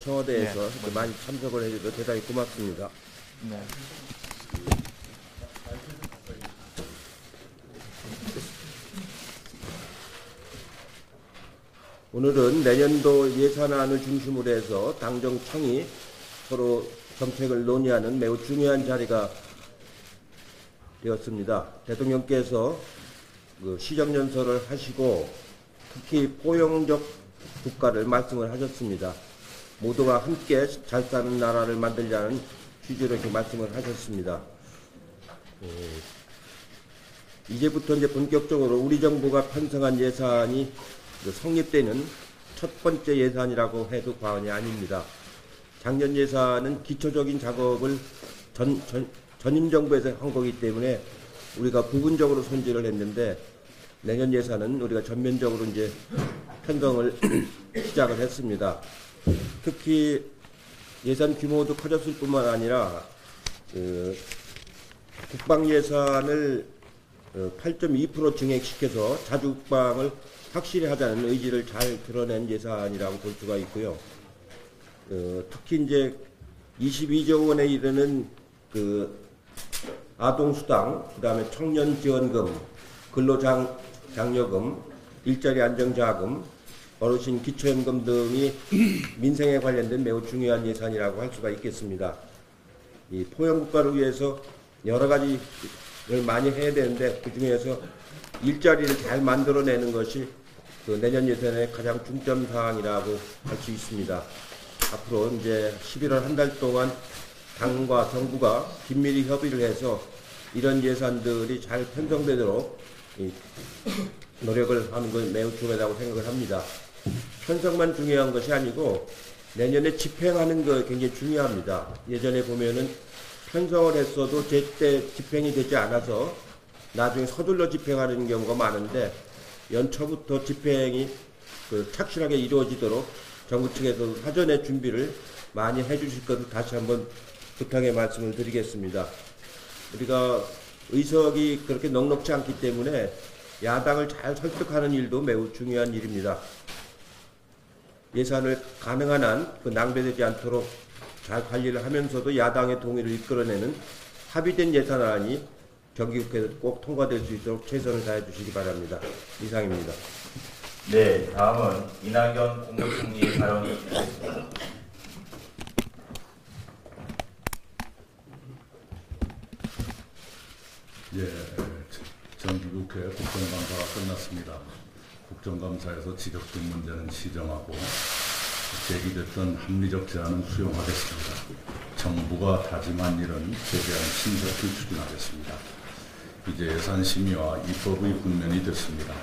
청와대에서 이렇게 많이 참석을 해줘서 대단히 고맙습니다. 네. 오늘은 내년도 예산안을 중심으로 해서 당정청이 서로 정책을 논의하는 매우 중요한 자리가 되었습니다. 대통령께서 시정연설을 하시고 특히 포용적 국가를 말씀을 하셨습니다. 모두가 함께 잘 사는 나라를 만들자는 취지로 이렇게 말씀을 하셨습니다. 이제부터 이제 본격적으로 우리 정부가 편성한 예산이 성립되는 첫 번째 예산이라고 해도 과언이 아닙니다. 작년 예산은 기초적인 작업을 전임 정부에서 한 거기 때문에 우리가 부분적으로 손질을 했는데 내년 예산은 우리가 전면적으로 이제 편성을 시작을 했습니다. 특히 예산 규모도 커졌을 뿐만 아니라 국방 예산을 8.2% 증액시켜서 자주국방을 확실히 하자는 의지를 잘 드러낸 예산이라고 볼 수가 있고요. 특히 이제 22조 원에 이르는 아동수당, 그다음에 청년지원금, 근로장려금, 일자리 안정자금, 어르신 기초연금 등이 민생에 관련된 매우 중요한 예산이라고 할 수가 있겠습니다. 이 포용국가를 위해서 여러 가지를 많이 해야 되는데 그 중에서 일자리를 잘 만들어내는 것이 내년 예산의 가장 중점 사항이라고 할 수 있습니다. 앞으로 이제 11월 한 달 동안 당과 정부가 긴밀히 협의를 해서 이런 예산들이 잘 편성되도록 노력을 하는 것이 매우 중요하다고 생각을 합니다. 편성만 중요한 것이 아니고 내년에 집행하는 거 굉장히 중요합니다. 예전에 보면은 편성을 했어도 제때 집행이 되지 않아서 나중에 서둘러 집행하는 경우가 많은데 연초부터 집행이 착실하게 이루어지도록 정부 측에서 사전에 준비를 많이 해주실 것을 다시 한번 부탁의 말씀을 드리겠습니다. 우리가 의석이 그렇게 넉넉지 않기 때문에 야당을 잘 설득하는 일도 매우 중요한 일입니다. 예산을 가능한 한 낭비되지 않도록 잘 관리를 하면서도 야당의 동의를 이끌어내는 합의된 예산안이 정기국회에서 꼭 통과될 수 있도록 최선을 다해 주시기 바랍니다. 이상입니다. 네, 다음은 이낙연 국무총리의 발언이 있겠습니다. 예, 정기국회 국정감사가 끝났습니다. 국정감사에서 지적된 문제는 시정하고 제기됐던 합리적 제안은 수용하겠습니다. 정부가 다짐한 일은 최대한 신속히 추진하겠습니다. 이제 예산 심의와 입법의 국면이 됐습니다.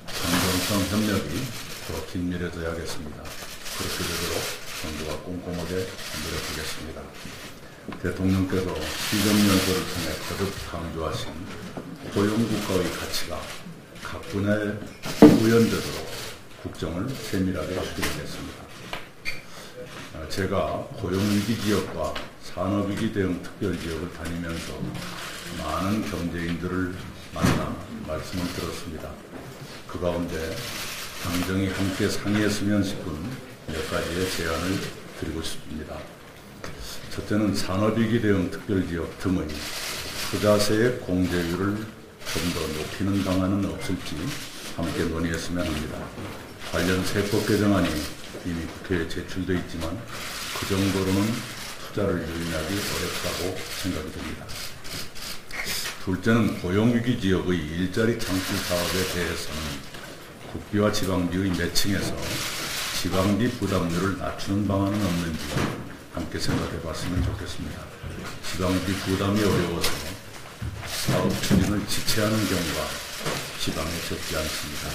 정정성 협력이 더 긴밀해져야겠습니다. 그렇게 되도록 정부가 꼼꼼하게 노력하겠습니다. 대통령께서 시정연설을 통해 거듭 강조하신 포용국가의 가치가 각 분야에 구현되도록 국정을 세밀하게 추진하겠습니다. 제가 고용위기 지역과 산업위기 대응 특별지역을 다니면서 많은 경제인들을 만나 말씀을 들었습니다. 그 가운데 당정이 함께 상의했으면 싶은 몇 가지의 제안을 드리고 싶습니다. 첫째는 산업위기 대응 특별지역 등의 투자세액 공제율을 좀 더 높이는 방안은 없을지 함께 논의했으면 합니다. 관련 세법 개정안이 이미 국회에 제출되어 있지만 그 정도로는 투자를 유인하기 어렵다고 생각이 듭니다. 둘째는 고용위기 지역의 일자리 창출 사업에 대해서는 국비와 지방비의 매칭에서 지방비 부담률을 낮추는 방안은 없는지 함께 생각해 봤으면 좋겠습니다. 지방비 부담이 어려워서 사업 추진을 지체하는 경우가 지방에 적지 않습니다.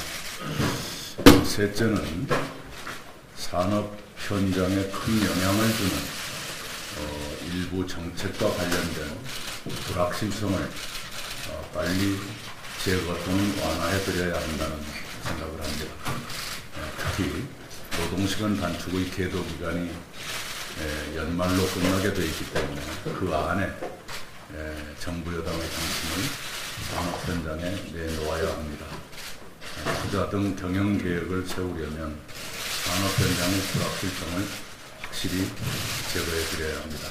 셋째는 산업 현장에 큰 영향을 주는 일부 정책과 관련된 불확실성을 빨리 제거 또는 완화해드려야 한다는 생각을 합니다. 특히 노동시간 단축의 계도 기간이 연말로 끝나게 되어 있기 때문에 그 안에 정부 여당의 방침을 산업 현장에 내놓아야 합니다. 투자 등 경영 계획을 세우려면 산업 현장의 불확실성을 확실히 제거해 드려야 합니다.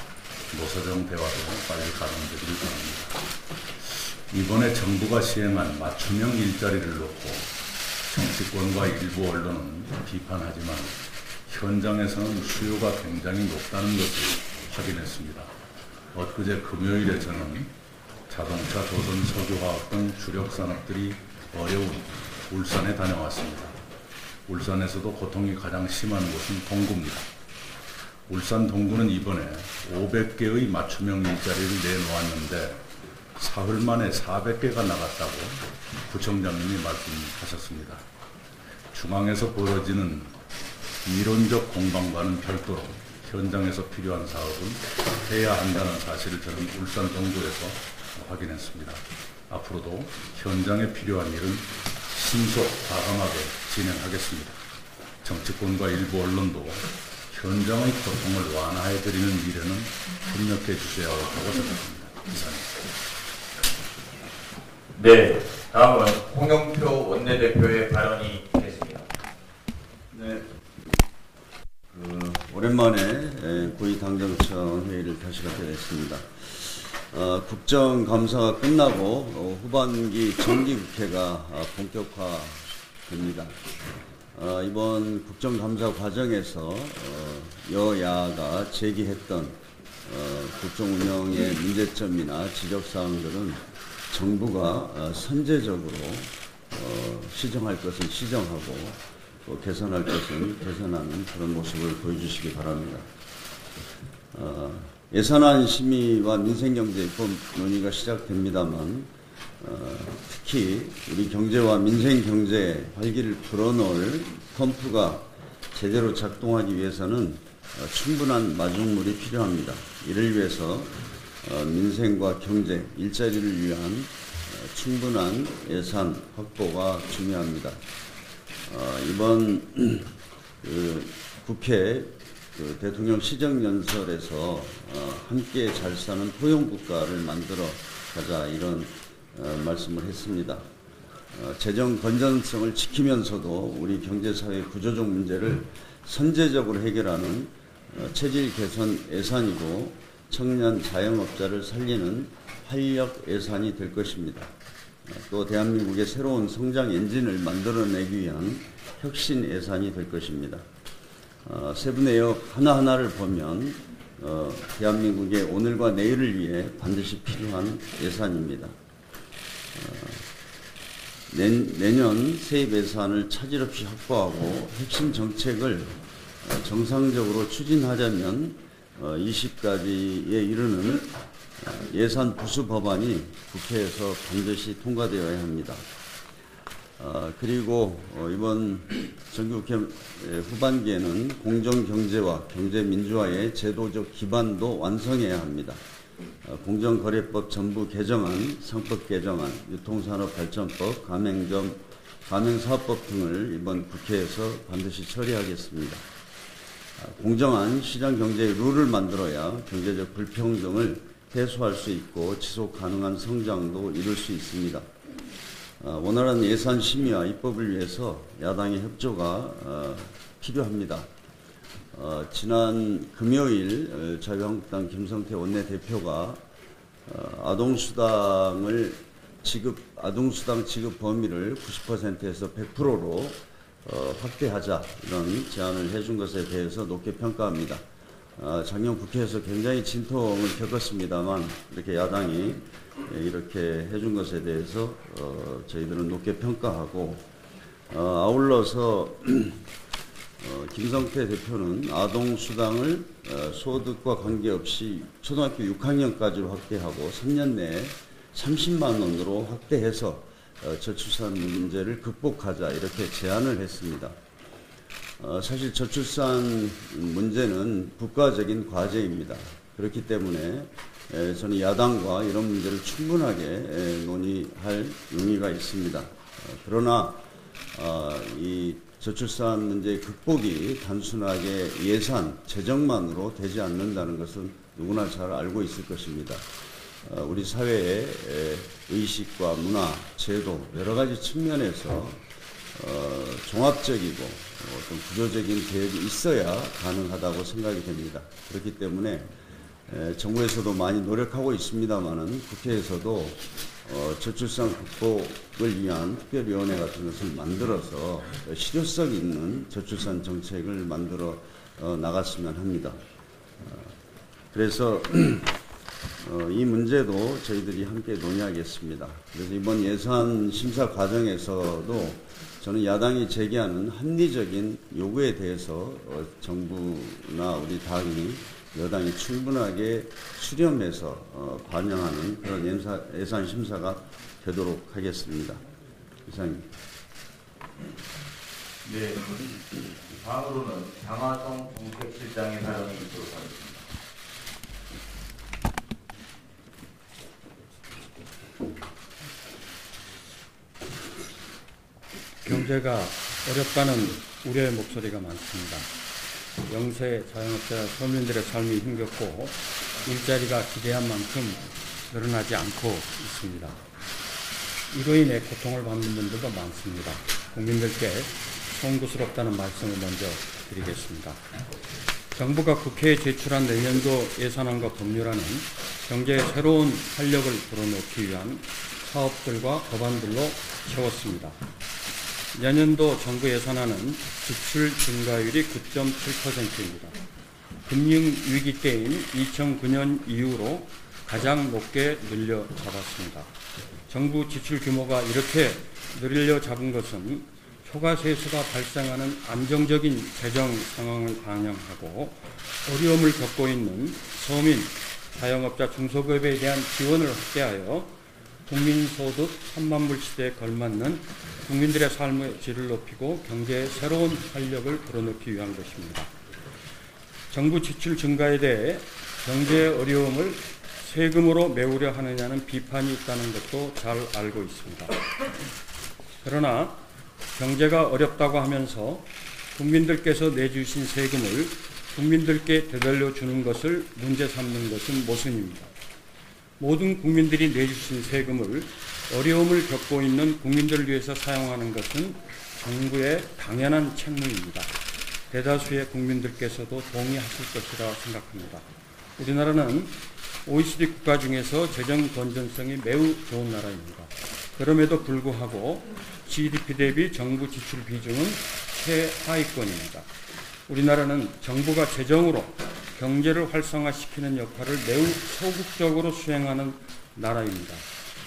노사정 대화도 빨리 가동되기를 바랍니다. 이번에 정부가 시행한 맞춤형 일자리를 놓고 정치권과 일부 언론은 비판하지만 현장에서는 수요가 굉장히 높다는 것을 확인했습니다. 엊그제 금요일에 저는 자동차, 조선, 석유화학 등 주력 산업들이 어려운 울산에 다녀왔습니다. 울산에서도 고통이 가장 심한 곳은 동구입니다. 울산 동구는 이번에 500개의 맞춤형 일자리를 내놓았는데 사흘 만에 400개가 나갔다고 구청장님이 말씀하셨습니다. 중앙에서 벌어지는 이론적 공방과는 별도로 현장에서 필요한 사업은 해야 한다는 사실을 저는 울산 동구에서 확인했습니다. 앞으로도 현장에 필요한 일은 신속 과감하게 진행하겠습니다. 정치권과 일부 언론도 현장의 고통을 완화해드리는 일에는 협력해 주셔야 한다고 생각합니다. 이상입니다. 네, 다음은 홍영표 원내대표의 발언이 있겠습니다. 네. 오랜만에 고위당정청 회의를 다시 갖게 됐습니다. 국정감사가 끝나고 후반기 정기국회가 본격화됩니다. 이번 국정감사 과정에서 여야가 제기했던 국정운영의 문제점이나 지적사항들은 정부가 선제적으로 시정할 것은 시정하고 또 개선할 것은 개선하는 그런 모습을 보여주시기 바랍니다. 예산안 심의와 민생경제 입법 논의가 시작됩니다만 특히 우리 경제와 민생경제에 활기를 불어넣을 펌프가 제대로 작동하기 위해서는 충분한 마중물이 필요합니다. 이를 위해서 민생과 경제, 일자리를 위한 충분한 예산 확보가 중요합니다. 이번 국회 대통령 시정연설에서 함께 잘 사는 토용국가를 만들어 가자 이런 말씀을 했습니다. 재정 건전성을 지키면서도 우리 경제사회 구조적 문제를 선제적으로 해결하는 체질 개선 예산이고 청년 자영업자를 살리는 활력 예산이 될 것입니다. 또 대한민국의 새로운 성장 엔진을 만들어내기 위한 혁신 예산이 될 것입니다. 세부 내역 하나하나를 보면 대한민국의 오늘과 내일을 위해 반드시 필요한 예산입니다. 내년 세입 예산을 차질 없이 확보하고 핵심 정책을 정상적으로 추진하자면 20가지에 이르는 예산 부수 법안이 국회에서 반드시 통과되어야 합니다. 그리고 이번 정기국회 후반기에는 공정경제와 경제민주화의 제도적 기반도 완성해야 합니다. 공정거래법 전부 개정안, 상법 개정안, 유통산업발전법, 가맹사업법 등을 이번 국회에서 반드시 처리하겠습니다. 공정한 시장경제의 룰을 만들어야 경제적 불평등을 해소할 수 있고 지속 가능한 성장도 이룰 수 있습니다. 원활한 예산 심의와 입법을 위해서 야당의 협조가 필요합니다. 지난 금요일 자유한국당 김성태 원내대표가 아동수당 지급 범위를 90%에서 100%로 확대하자 이런 제안을 해준 것에 대해서 높게 평가합니다. 작년 국회에서 굉장히 진통을 겪었습니다만 이렇게 야당이 이렇게 해준 것에 대해서 저희들은 높게 평가하고 아울러서 김성태 대표는 아동수당을 소득과 관계없이 초등학교 6학년까지로 확대하고 3년 내에 30만 원으로 확대해서 저출산 문제를 극복하자 이렇게 제안을 했습니다. 사실 저출산 문제는 국가적인 과제입니다. 그렇기 때문에 저는 야당과 이런 문제를 충분하게 논의할 용의가 있습니다. 그러나 이 저출산 문제의 극복이 단순하게 예산, 재정만으로 되지 않는다는 것은 누구나 잘 알고 있을 것입니다. 우리 사회의 의식과 문화, 제도 여러 가지 측면에서 종합적이고 어떤 구조적인 계획이 있어야 가능하다고 생각이 됩니다. 그렇기 때문에 정부에서도 많이 노력하고 있습니다만은 국회에서도 저출산 극복을 위한 특별위원회 같은 것을 만들어서 실효성 있는 저출산 정책을 만들어 나갔으면 합니다. 그래서 이 문제도 저희들이 함께 논의하겠습니다. 그래서 이번 예산 심사 과정에서도 저는 야당이 제기하는 합리적인 요구에 대해서 정부나 우리 당이 여당이 충분하게 수렴해서 반영하는 그런 예산 심사가 되도록 하겠습니다. 이상입니다. 네, 다음으로는 장하성 정책실장의 발언이 있도록 하겠습니다. 경제가 어렵다는 우려의 목소리가 많습니다. 영세 자영업자 서민들의 삶이 힘겹고 일자리가 기대한 만큼 늘어나지 않고 있습니다. 이로 인해 고통을 받는 분들도 많습니다. 국민들께 송구스럽다는 말씀을 먼저 드리겠습니다. 정부가 국회에 제출한 내년도 예산안과 법률안은 경제의 새로운 활력을 불어넣기 위한 사업들과 법안들로 채웠습니다. 내년도 정부 예산안은 지출 증가율이 9.7%입니다. 금융위기 때인 2009년 이후로 가장 높게 늘려 잡았습니다. 정부 지출 규모가 이렇게 늘려 잡은 것은 초과세수가 발생하는 안정적인 재정 상황을 반영하고 어려움을 겪고 있는 서민, 자영업자, 중소기업에 대한 지원을 확대하여 국민소득 3만 불 시대에 걸맞는 국민들의 삶의 질을 높이고 경제의 새로운 활력을 불어넣기 위한 것입니다. 정부 지출 증가에 대해 경제의 어려움을 세금으로 메우려 하느냐는 비판이 있다는 것도 잘 알고 있습니다. 그러나 경제가 어렵다고 하면서 국민들께서 내주신 세금을 국민들께 되돌려 주는 것을 문제 삼는 것은 모순입니다. 모든 국민들이 내주신 세금을 어려움을 겪고 있는 국민들을 위해서 사용하는 것은 정부의 당연한 책무입니다. 대다수의 국민들께서도 동의하실 것이라 생각합니다. 우리나라는 OECD 국가 중에서 재정 건전성이 매우 좋은 나라입니다. 그럼에도 불구하고 GDP 대비 정부 지출 비중은 최하위권입니다. 우리나라는 정부가 재정으로 경제를 활성화시키는 역할을 매우 소극적으로 수행하는 나라입니다.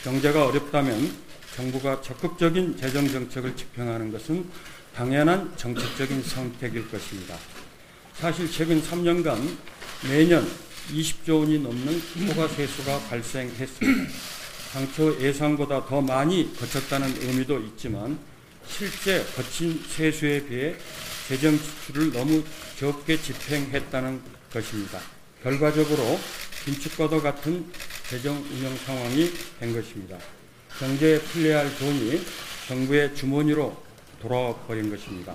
경제가 어렵다면 정부가 적극적인 재정 정책을 집행하는 것은 당연한 정책적인 선택일 것입니다. 사실 최근 3년간 매년 20조 원이 넘는 초과세수가 발생했습니다. 당초 예상보다 더 많이 거쳤다는 의미도 있지만 실제 거친 세수에 비해 재정 지출을 너무 적게 집행했다는 것입니다. 결과적으로 긴축과도 같은 재정 운영 상황이 된 것입니다. 경제에 풀려야 할 돈이 정부의 주머니로 돌아와 버린 것입니다.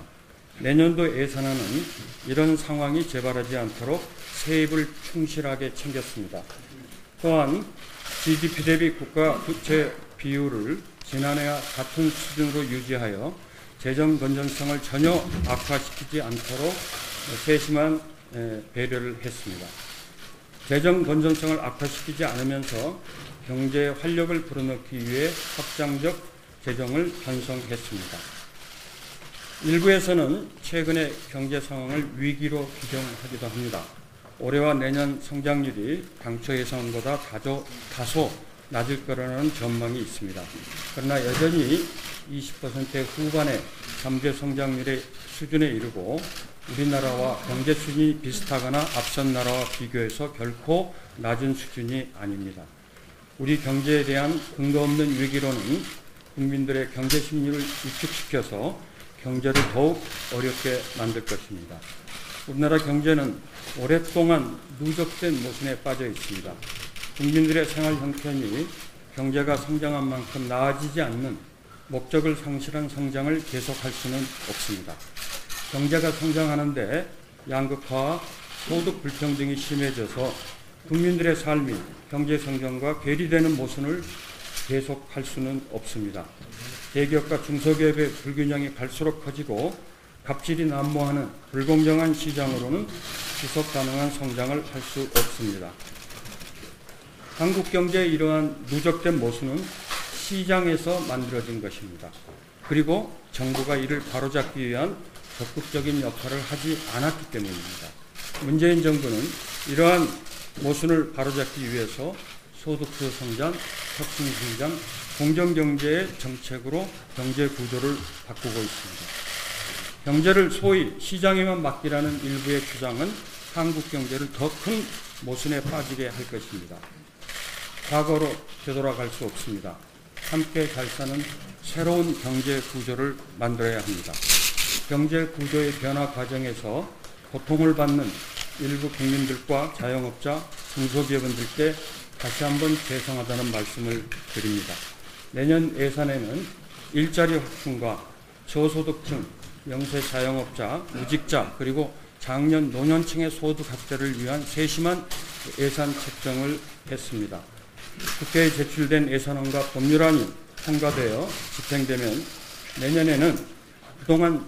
내년도 예산안은 이런 상황이 재발하지 않도록 세입을 충실하게 챙겼습니다. 또한 GDP 대비 국가 부채 비율을 지난해와 같은 수준으로 유지하여 재정 건전성을 전혀 악화시키지 않도록 세심한 배려를 했습니다. 재정 건전성을 악화시키지 않으면서 경제의 활력을 불어넣기 위해 확장적 재정을 편성했습니다. 일부에서는 최근의 경제 상황을 위기로 규정하기도 합니다. 올해와 내년 성장률이 당초 예상보다 다소 낮을 거라는 전망이 있습니다. 그러나 여전히 20% 후반의 잠재 성장률의 수준에 이르고 우리나라와 경제 수준이 비슷하거나 앞선 나라와 비교해서 결코 낮은 수준이 아닙니다. 우리 경제에 대한 근거 없는 위기로는 국민들의 경제 심리를 위축시켜서 경제를 더욱 어렵게 만들 것입니다. 우리나라 경제는 오랫동안 누적된 모순에 빠져 있습니다. 국민들의 생활 형편이 경제가 성장한 만큼 나아지지 않는 목적을 상실한 성장을 계속할 수는 없습니다. 경제가 성장하는데 양극화와 소득 불평등이 심해져서 국민들의 삶이 경제 성장과 괴리되는 모순을 계속할 수는 없습니다. 대기업과 중소기업의 불균형이 갈수록 커지고 갑질이 난무하는 불공정한 시장으로는 지속 가능한 성장을 할 수 없습니다. 한국 경제의 이러한 누적된 모순은 시장에서 만들어진 것입니다. 그리고 정부가 이를 바로잡기 위한 적극적인 역할을 하지 않았기 때문입니다. 문재인 정부는 이러한 모순을 바로잡기 위해서 소득주 성장, 혁신 성장, 공정경제의 정책으로 경제 구조를 바꾸고 있습니다. 경제를 소위 시장에만 맡기라는 일부의 주장은 한국 경제를 더 큰 모순에 빠지게 할 것입니다. 과거로 되돌아갈 수 없습니다. 함께 잘 사는 새로운 경제 구조를 만들어야 합니다. 경제 구조의 변화 과정에서 고통을 받는 일부 국민들과 자영업자, 중소기업인들께 다시 한번 죄송하다는 말씀을 드립니다. 내년 예산에는 일자리 확충과 저소득층, 영세 자영업자, 무직자, 그리고 장년, 노년층의 소득 확대를 위한 세심한 예산 책정을 했습니다. 국회에 제출된 예산안과 법률안이 통과되어 집행되면 내년에는 그동안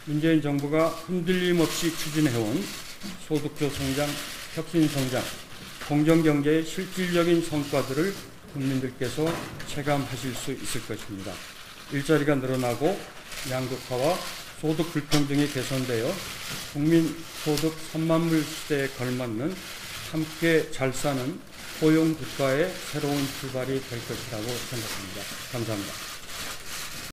문재인 정부가 흔들림 없이 추진해온 소득주 성장, 혁신 성장, 공정경제의 실질적인 성과들을 국민들께서 체감하실 수 있을 것입니다. 일자리가 늘어나고 양극화와 소득 불평등이 개선되어 국민 소득 3만 불 시대에 걸맞는 함께 잘 사는 고용 국가의 새로운 출발이 될 것이라고 생각합니다. 감사합니다.